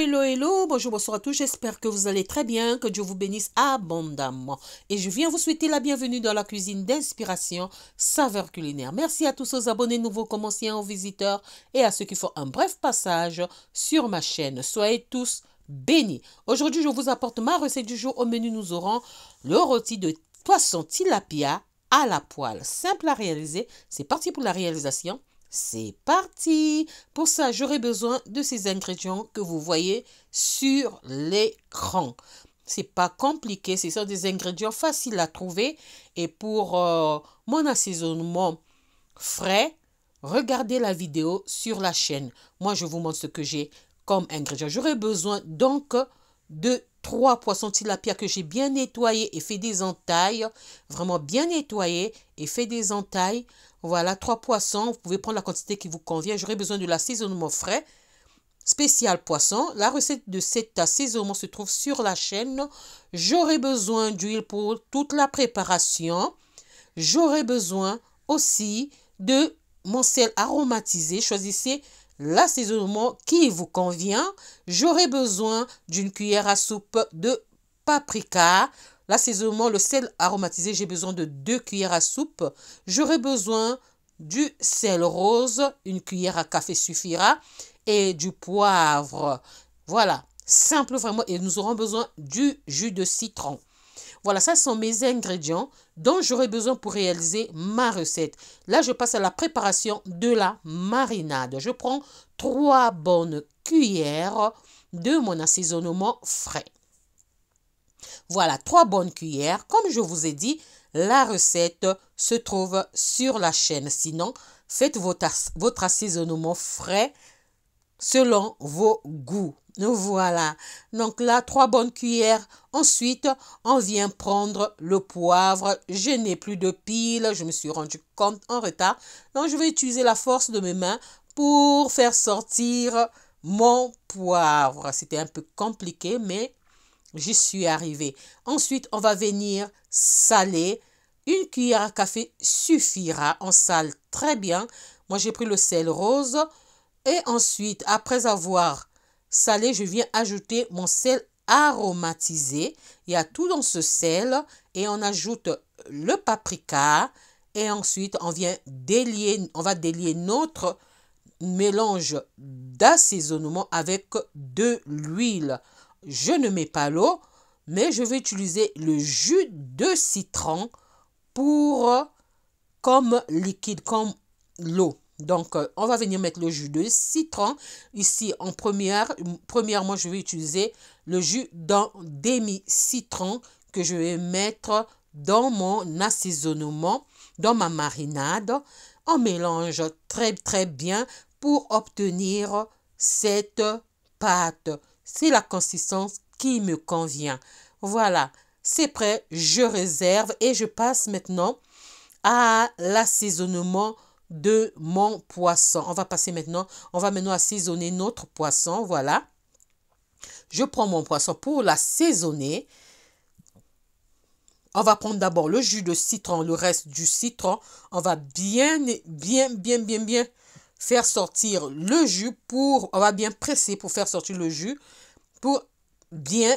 Hello, hello, bonjour, bonsoir à tous, j'espère que vous allez très bien, que Dieu vous bénisse abondamment. Et je viens vous souhaiter la bienvenue dans la cuisine d'inspiration Saveurs culinaires. Merci à tous aux abonnés nouveaux comme anciens, aux visiteurs et à ceux qui font un bref passage sur ma chaîne. Soyez tous bénis. Aujourd'hui, je vous apporte ma recette du jour. Au menu, nous aurons le rôti de poisson tilapia à la poêle. Simple à réaliser, c'est parti pour la réalisation. C'est parti! Pour ça, j'aurai besoin de ces ingrédients que vous voyez sur l'écran. C'est pas compliqué, ce sont des ingrédients faciles à trouver. Et pour mon assaisonnement frais, regardez la vidéo sur la chaîne. Moi, je vous montre ce que j'ai comme ingrédients. J'aurai besoin donc de 3 poissons tilapia que j'ai bien nettoyés et fait des entailles. Vraiment bien nettoyés et fait des entailles. Voilà, 3 poissons. Vous pouvez prendre la quantité qui vous convient. J'aurai besoin de l'assaisonnement frais spécial poisson. La recette de cet assaisonnement se trouve sur la chaîne. J'aurai besoin d'huile pour toute la préparation. J'aurai besoin aussi de mon sel aromatisé. Choisissez l'assaisonnement qui vous convient. J'aurai besoin d'une cuillère à soupe de paprika. L'assaisonnement, le sel aromatisé, j'ai besoin de 2 cuillères à soupe. J'aurai besoin du sel rose, une cuillère à café suffira, et du poivre. Voilà, simple vraiment. Et nous aurons besoin du jus de citron. Voilà, ça sont mes ingrédients dont j'aurai besoin pour réaliser ma recette. Là, je passe à la préparation de la marinade. Je prends 3 bonnes cuillères de mon assaisonnement frais. Voilà, 3 bonnes cuillères. Comme je vous ai dit, la recette se trouve sur la chaîne. Sinon, faites votre assaisonnement frais selon vos goûts. Voilà. Donc là, 3 bonnes cuillères. Ensuite, on vient prendre le poivre. Je n'ai plus de pile. Je me suis rendu compte en retard. Donc, je vais utiliser la force de mes mains pour faire sortir mon poivre. C'était un peu compliqué, mais j'y suis arrivée. Ensuite, on va venir saler. Une cuillère à café suffira. On sale très bien. Moi, j'ai pris le sel rose. Et ensuite, après avoir salé, je viens ajouter mon sel aromatisé. Il y a tout dans ce sel. Et on ajoute le paprika. Et ensuite, on va délier notre mélange d'assaisonnement avec de l'huile. Je ne mets pas l'eau, mais je vais utiliser le jus de citron comme liquide, comme l'eau. Donc, on va venir mettre le jus de citron. Ici, premièrement, je vais utiliser le jus d'un demi-citron que je vais mettre dans mon assaisonnement, dans ma marinade. On mélange très, très bien pour obtenir cette pâte. C'est la consistance qui me convient. Voilà, c'est prêt. Je réserve et je passe maintenant à l'assaisonnement de mon poisson. On va maintenant assaisonner notre poisson. Voilà. Je prends mon poisson pour l'assaisonner. On va prendre d'abord le jus de citron, le reste du citron. On va bien faire sortir le jus on va bien presser pour faire sortir le jus pour bien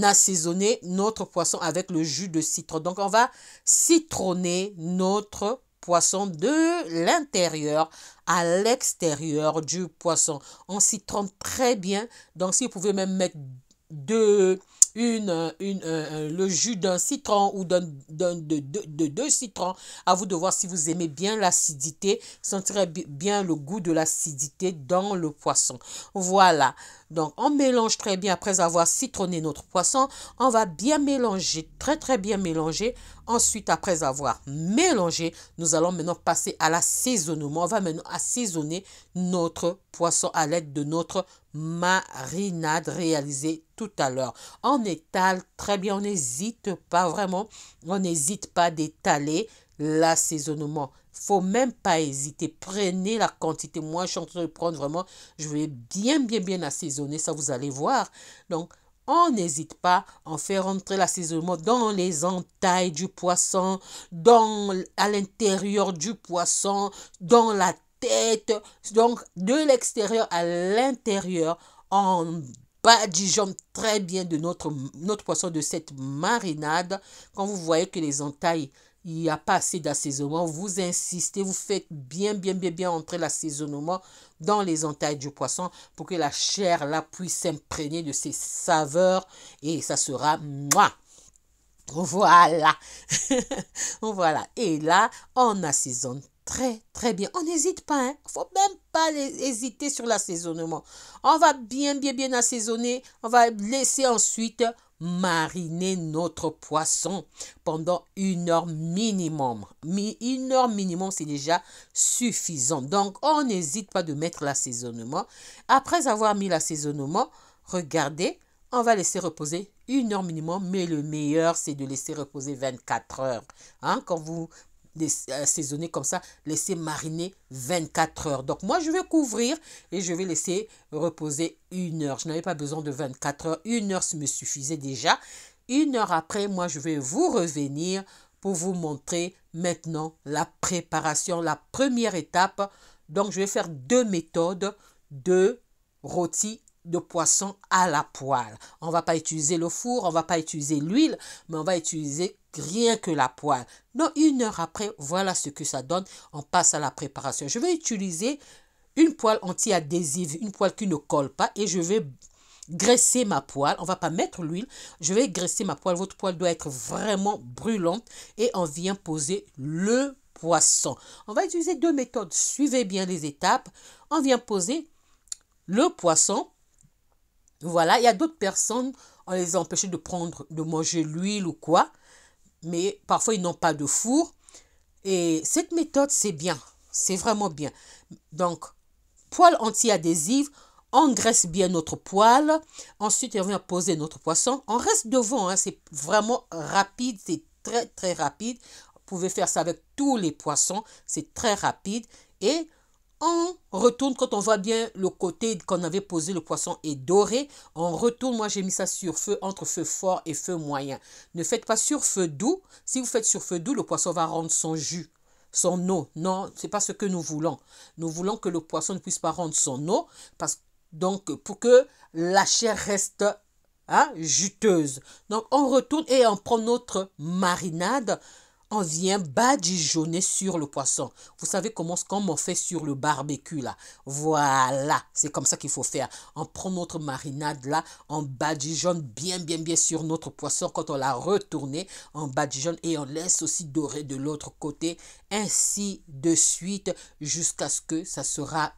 assaisonner notre poisson avec le jus de citron. Donc, on va citronner notre poisson de l'intérieur à l'extérieur du poisson. On citronne très bien. Donc, si vous pouvez même mettre le jus d'un citron ou de 2 citrons, à vous de voir si vous aimez bien l'acidité, sentirez bien le goût de l'acidité dans le poisson. Voilà, donc on mélange très bien après avoir citronné notre poisson. On va bien mélanger, très très bien mélanger. Ensuite, après avoir mélangé, nous allons maintenant passer à l'assaisonnement. On va maintenant assaisonner notre poisson à l'aide de notre marinade réalisée tout à l'heure. On étale très bien, on n'hésite pas vraiment, on n'hésite pas d'étaler l'assaisonnement. Faut même pas hésiter, prenez la quantité. Moi, je suis en train de prendre vraiment, je vais bien assaisonner, ça vous allez voir. Donc, on n'hésite pas, on fait rentrer l'assaisonnement dans les entailles du poisson, à l'intérieur du poisson, dans la tête. Donc, de l'extérieur à l'intérieur, on badigeonne très bien de notre poisson, de cette marinade. Quand vous voyez que les entailles, il n'y a pas assez d'assaisonnement, vous insistez, vous faites bien entrer l'assaisonnement dans les entailles du poisson pour que la chair là puisse s'imprégner de ses saveurs et ça sera mouah. Voilà. Voilà. Et là, on assaisonne très bien. On n'hésite pas, hein. Faut même pas hésiter sur l'assaisonnement. On va bien assaisonner. On va laisser ensuite mariner notre poisson pendant 1 heure minimum. 1 heure minimum, c'est déjà suffisant. Donc, on n'hésite pas de mettre l'assaisonnement. Après avoir mis l'assaisonnement, regardez, on va laisser reposer 1 heure minimum, mais le meilleur, c'est de laisser reposer 24 heures. Hein, quand vous assaisonnez comme ça, laissez mariner 24 heures. Donc, moi, je vais couvrir et je vais laisser reposer 1 heure. Je n'avais pas besoin de 24 heures. 1 heure me suffisait déjà. 1 heure après, moi, je vais vous revenir pour vous montrer maintenant la préparation, la première étape. Donc, je vais faire 2 méthodes de rôti de poisson à la poêle. On ne va pas utiliser le four, on ne va pas utiliser l'huile, mais on va utiliser rien que la poêle. Donc, 1 heure après, voilà ce que ça donne. On passe à la préparation. Je vais utiliser une poêle anti-adhésive, une poêle qui ne colle pas et je vais graisser ma poêle. On ne va pas mettre l'huile. Je vais graisser ma poêle. Votre poêle doit être vraiment brûlante et on vient poser le poisson. On va utiliser 2 méthodes. Suivez bien les étapes. On vient poser le poisson. Voilà, il y a d'autres personnes, on les a empêchés de manger l'huile ou quoi, mais parfois ils n'ont pas de four. Et cette méthode, c'est bien, c'est vraiment bien. Donc, poêle anti-adhésive, on graisse bien notre poêle. Ensuite, on vient poser notre poisson. On reste devant, hein, c'est vraiment rapide, c'est très rapide. Vous pouvez faire ça avec tous les poissons, c'est très rapide. Et on retourne quand on voit bien le côté qu'on avait posé le poisson est doré. On retourne, moi j'ai mis ça sur feu, entre feu fort et feu moyen. Ne faites pas sur feu doux. Si vous faites sur feu doux, le poisson va rendre son jus, son eau. Non, c'est pas ce que nous voulons. Nous voulons que le poisson ne puisse pas rendre son eau. Donc, pour que la chair reste juteuse. Donc, on retourne et on prend notre marinade. On vient badigeonner sur le poisson. Vous savez comme on fait sur le barbecue là. Voilà, c'est comme ça qu'il faut faire. On prend notre marinade là, on badigeonne bien sur notre poisson. Quand on l'a retourné, on badigeonne et on laisse aussi dorer de l'autre côté. Ainsi de suite jusqu'à ce que ça sera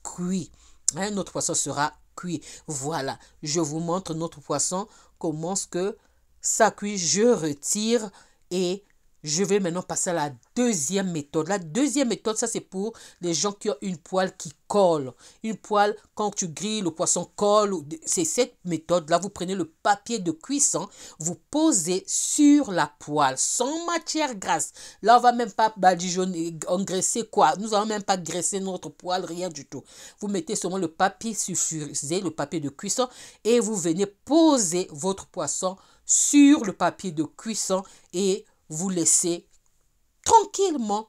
cuit. Hein, notre poisson sera cuit. Voilà, je vous montre notre poisson, comment ce que ça cuit. Je retire et je vais maintenant passer à la deuxième méthode. La deuxième méthode, ça c'est pour les gens qui ont une poêle qui colle. Une poêle, quand tu grilles, le poisson colle. C'est cette méthode-là. Vous prenez le papier de cuisson, vous posez sur la poêle, sans matière grasse. Là, on ne va même pas badigeonner, engraisser quoi. Nous n'allons même pas graisser notre poêle, rien du tout. Vous mettez seulement le papier sulfurisé, le papier de cuisson, et vous venez poser votre poisson sur le papier de cuisson et vous laissez tranquillement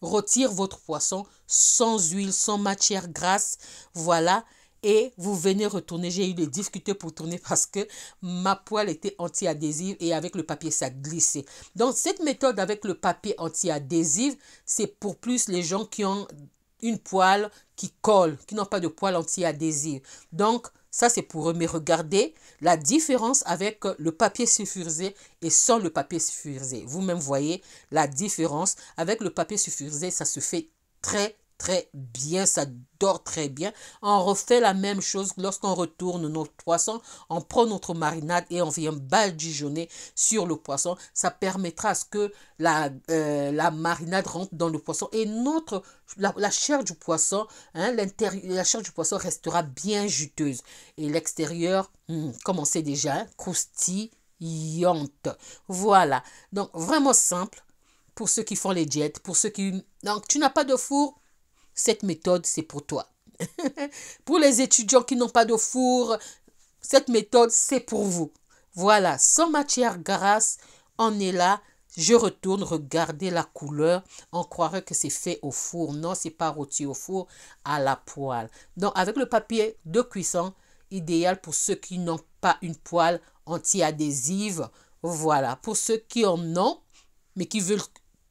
rôtir votre poisson sans huile, sans matière grasse. Voilà. Et vous venez retourner. J'ai eu des difficultés pour tourner parce que ma poêle était anti-adhésive et avec le papier, ça glissait. Donc, cette méthode avec le papier anti-adhésive, c'est pour plus les gens qui ont une poêle qui colle, qui n'ont pas de poêle anti-adhésive. Donc, ça, c'est pour eux. Mais regardez la différence avec le papier sulfurisé et sans le papier sulfurisé. Vous-même voyez la différence. Avec le papier sulfurisé, ça se fait très bien, ça dort très bien. On refait la même chose lorsqu'on retourne notre poisson. On prend notre marinade et on vient badigeonner sur le poisson. Ça permettra à ce que la marinade rentre dans le poisson et la chair du poisson, la chair du poisson restera bien juteuse. Et l'extérieur, comme on sait déjà, croustillante. Voilà. Donc, vraiment simple pour ceux qui font les diètes, pour ceux qui... Donc, tu n'as pas de four, cette méthode, c'est pour toi. Pour les étudiants qui n'ont pas de four, cette méthode, c'est pour vous. Voilà, sans matière grasse, on est là. Je retourne, regardez la couleur. On croirait que c'est fait au four. Non, c'est pas rôti au four, à la poêle. Donc, avec le papier de cuisson, idéal pour ceux qui n'ont pas une poêle anti-adhésive. Voilà, pour ceux qui en ont, mais qui veulent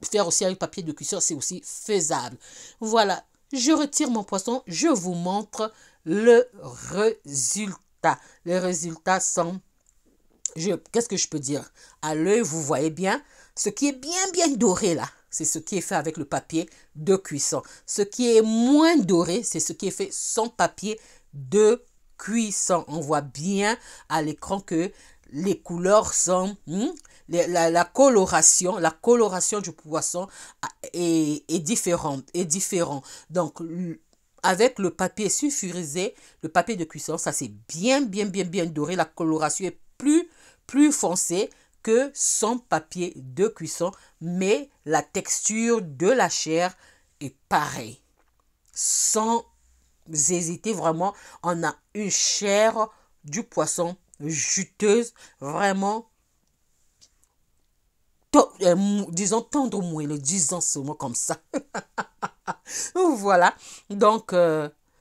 faire aussi avec papier de cuisson, c'est aussi faisable. Voilà, je retire mon poisson, je vous montre le résultat. Les résultats sont, qu'est-ce que je peux dire? À l'œil, vous voyez bien, ce qui est bien doré là, c'est ce qui est fait avec le papier de cuisson. Ce qui est moins doré, c'est ce qui est fait sans papier de cuisson. On voit bien à l'écran que les couleurs sont, la coloration du poisson est différente. Donc, avec le papier sulfurisé, le papier de cuisson, ça c'est bien doré. La coloration est plus foncée que son papier de cuisson, mais la texture de la chair est pareille. Sans hésiter, vraiment, on a une chair du poisson juteuse, vraiment, disons tendre moelleux, disons ce mot comme ça. Voilà, donc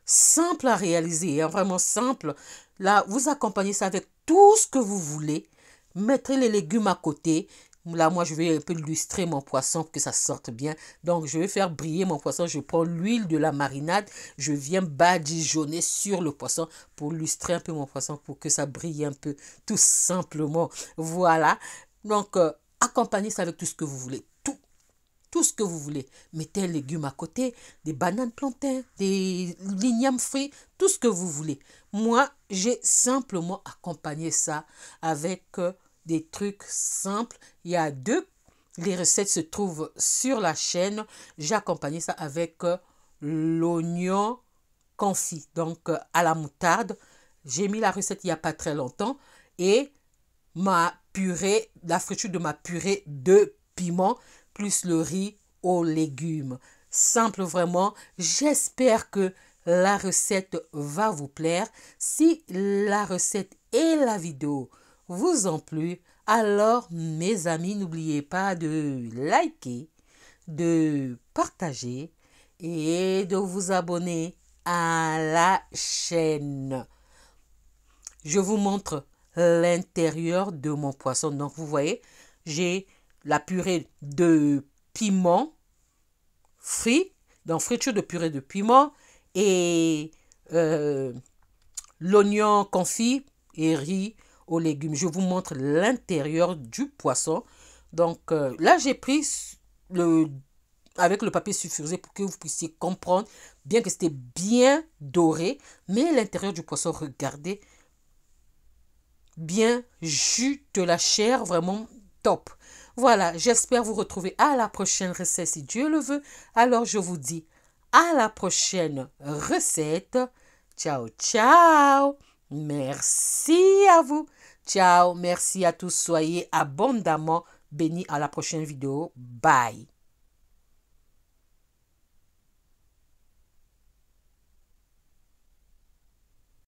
simple à réaliser, hein, vraiment simple. Là, vous accompagnez ça avec tout ce que vous voulez. Mettez les légumes à côté. Là, moi, je vais un peu lustrer mon poisson pour que ça sorte bien. Donc, je vais faire briller mon poisson. Je prends l'huile de la marinade. Je viens badigeonner sur le poisson pour lustrer un peu mon poisson pour que ça brille un peu, tout simplement. Voilà. Donc, accompagnez ça avec tout ce que vous voulez. Tout ce que vous voulez. Mettez les légumes à côté, des bananes plantains, des lignames frits, tout ce que vous voulez. Moi, j'ai simplement accompagné ça avec des trucs simples. Il y a les recettes se trouvent sur la chaîne. J'ai accompagné ça avec l'oignon confit, donc à la moutarde. J'ai mis la recette il n'y a pas très longtemps et la friture de ma purée de piment plus le riz aux légumes. Simple vraiment. J'espère que la recette va vous plaire. Si la recette et la vidéo vous ont plu, alors mes amis, n'oubliez pas de liker, de partager et de vous abonner à la chaîne. Je vous montre l'intérieur de mon poisson. Donc vous voyez, j'ai la purée de piment frit, donc friture de purée de piment et l'oignon confit et riz aux légumes. Je vous montre l'intérieur du poisson. Donc là, j'ai pris avec le papier sulfurisé pour que vous puissiez comprendre bien que c'était bien doré, mais l'intérieur du poisson, regardez, bien jus de la chair, vraiment top. Voilà, j'espère vous retrouver à la prochaine recette si Dieu le veut. Alors je vous dis à la prochaine recette. Ciao, ciao. Merci à vous. Ciao, merci à tous. Soyez abondamment bénis à la prochaine vidéo. Bye.